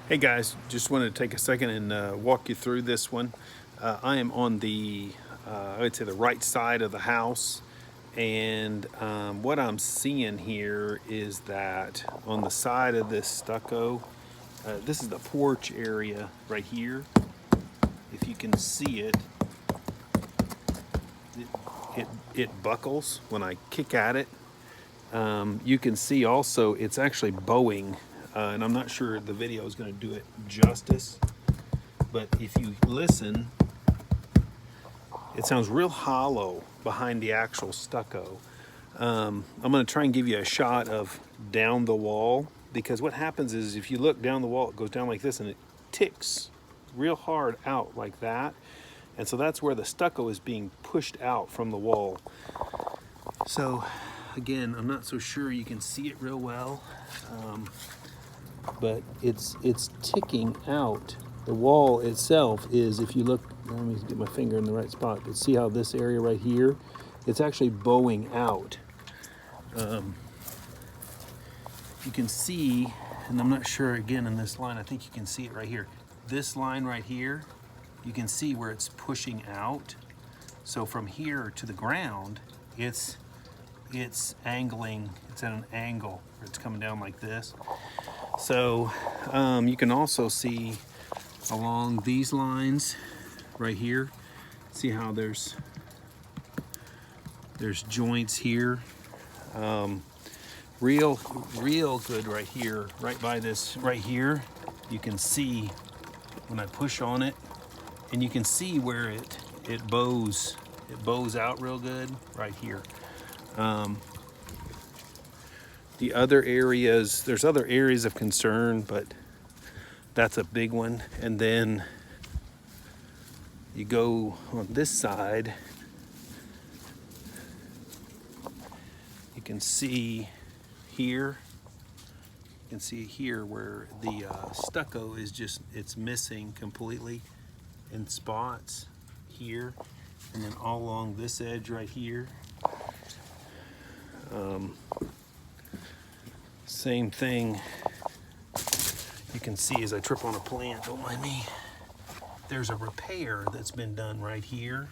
Hey guys, just wanted to take a second and walk you through this one. I am on the, I would say the right side of the house, and what I'm seeing here is that on the side of this stucco, this is the porch area right here. If you can see it, it, it buckles when I kick at it. You can see also it's actually bowing, and I'm not sure the video is going to do it justice, but if you listen, it sounds real hollow behind the actual stucco. I'm going to try and give you a shot of down the wall, because what happens is if you look down the wall, it goes down like this and it ticks real hard out like that. And so that's where the stucco is being pushed out from the wall. So again, I'm not so sure you can see it real well, but it's ticking out. The wall itself is, if you look, let me get my finger in the right spot, but see how this area right here, it's actually bowing out. You can see, and I'm not sure again in this line, I think you can see it right here. This line right here, you can see where it's pushing out. So from here to the ground, it's angling, it's at an angle, or it's coming down like this. So you can also see along these lines right here, see how there's joints here. Real good right here, right by this right here. You can see when I push on it, and you can see where it bows out real good right here. The other areas, there's other areas of concern, but that's a big one. And then you go on this side, you can see here, you can see here where the stucco is just, it's missing completely in spots here, and then all along this edge right here. Same thing you can see as I trip on a plant, don't mind me. There's a repair that's been done right here.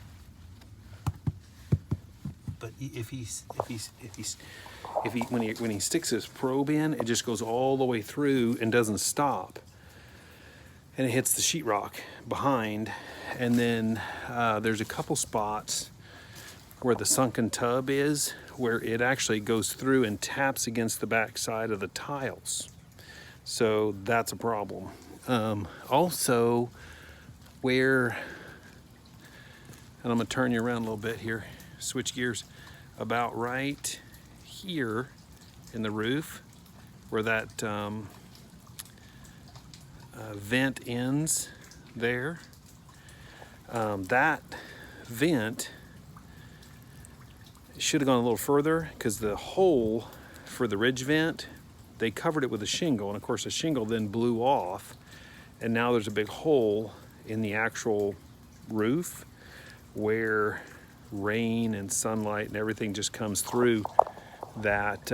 But when he sticks his probe in, it just goes all the way through and doesn't stop. And it hits the sheetrock behind. And then there's a couple spots where the sunken tub is, where it actually goes through and taps against the back side of the tiles. So that's a problem. Also, where, and I'm gonna turn you around a little bit here, switch gears, about right here in the roof, where that vent ends there, that vent should have gone a little further, because the hole for the ridge vent, they covered it with a shingle, and of course the shingle then blew off, and now there's a big hole in the actual roof where rain and sunlight and everything just comes through that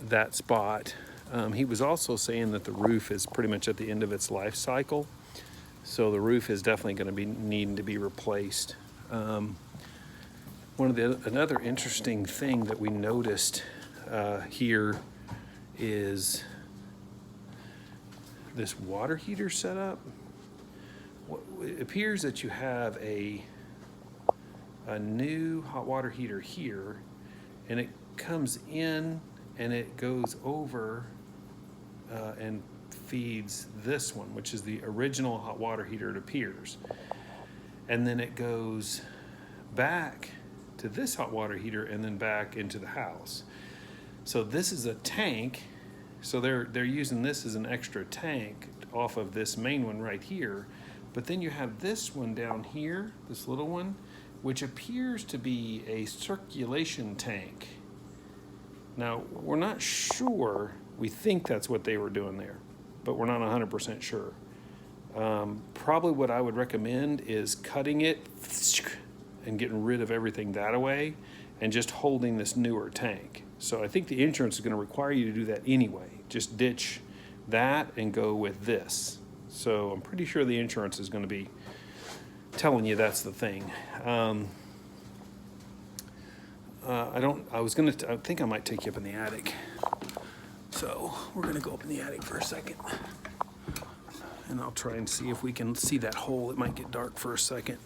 that spot. He was also saying that the roof is pretty much at the end of its life cycle, so the roof is definitely going to be needing to be replaced. Another interesting thing that we noticed here is this water heater setup. It appears that you have a new hot water heater here, and it comes in and it goes over and feeds this one, which is the original hot water heater, it appears. And then it goes back to this hot water heater and then back into the house. So this is a tank, so they're using this as an extra tank off of this main one right here. But then you have this one down here, this little one, which appears to be a circulation tank. Now, we're not sure. We think that's what they were doing there, but we're not 100% sure. Probably what I would recommend is cutting it and getting rid of everything that away and just holding this newer tank. So I think the insurance is going to require you to do that anyway. Just ditch that and go with this. So I'm pretty sure the insurance is going to be telling you that's the thing. I think I might take you up in the attic. So we're gonna go up in the attic for a second. And I'll try and see if we can see that hole. It might get dark for a second.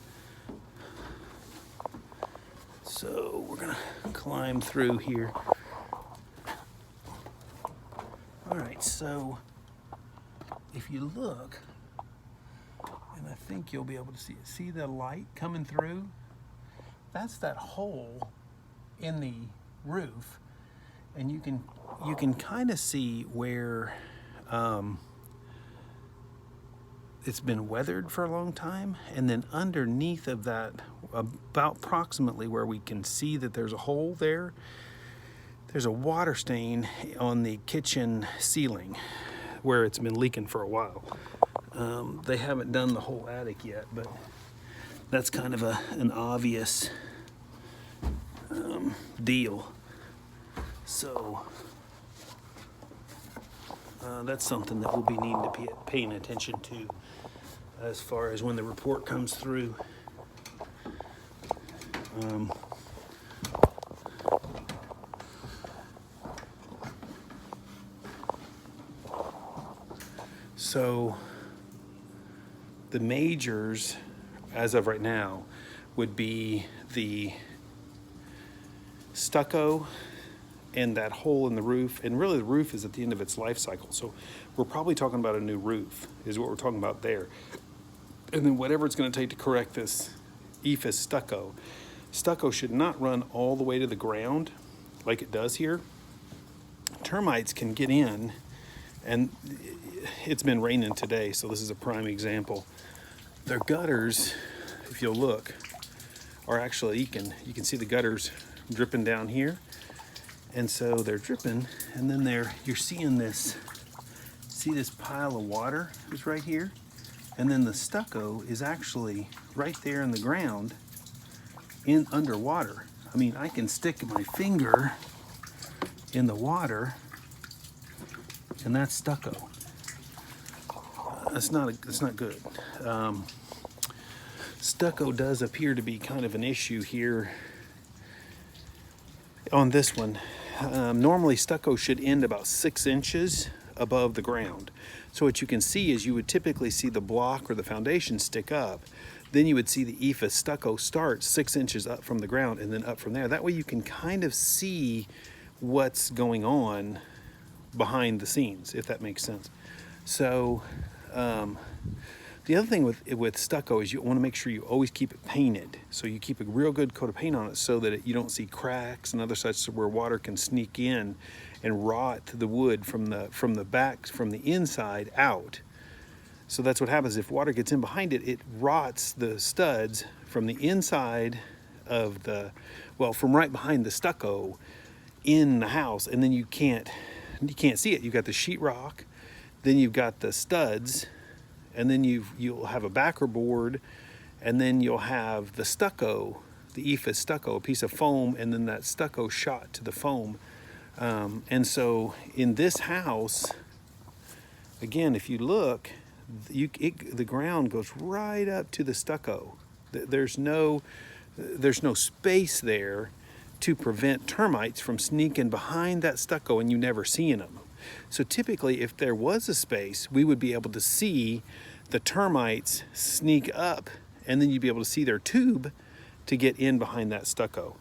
So we're gonna climb through here. All right, so if you look, and I think you'll be able to see it. See the light coming through? That's that hole in the roof, and you can kind of see where it's been weathered for a long time, and then underneath of that, about approximately where we can see that there's a hole there, there's a water stain on the kitchen ceiling where it's been leaking for a while. They haven't done the whole attic yet, but that's kind of an obvious deal. So that's something that we'll be needing to be paying attention to as far as when the report comes through. So the majors, as of right now, would be the stucco and that hole in the roof. And really the roof is at the end of its life cycle. So we're probably talking about a new roof is what we're talking about there. And then whatever it's going to take to correct this ephes stucco. Stucco should not run all the way to the ground like it does here. Termites can get in, and it's been raining today, so this is a prime example. Their gutters, if you'll look, are actually you can see the gutters dripping down here. And so they're dripping, and then you're seeing this, see this pile of water is right here? And then the stucco is actually right there in the ground, underwater. I mean, I can stick my finger in the water, and that's stucco. It's not good. Stucco does appear to be kind of an issue here on this one. Normally stucco should end about 6 inches above the ground. So what you can see is you would typically see the block or the foundation stick up. Then you would see the ephes stucco start 6 inches up from the ground and then up from there. That way you can kind of see what's going on behind the scenes, if that makes sense. So the other thing with stucco is you want to make sure you always keep it painted. So you keep a real good coat of paint on it so that you don't see cracks and other such where water can sneak in and rot the wood from the inside out. So that's what happens. If water gets in behind it, it rots the studs from the inside of from right behind the stucco in the house, and then you can't see it. You've got the sheetrock, then you've got the studs, and then you'll have a backer board, and then you'll have the stucco, the ephes stucco, a piece of foam, and then that stucco shot to the foam. And so in this house, again, if you look, the ground goes right up to the stucco. There's no space there to prevent termites from sneaking behind that stucco and you never seeing them. So typically, if there was a space, we would be able to see the termites sneak up, and then you'd be able to see their tube to get in behind that stucco.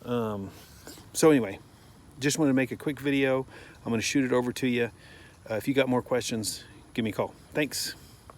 So anyway, just wanted to make a quick video. I'm going to shoot it over to you. If you got more questions, give me a call. Thanks.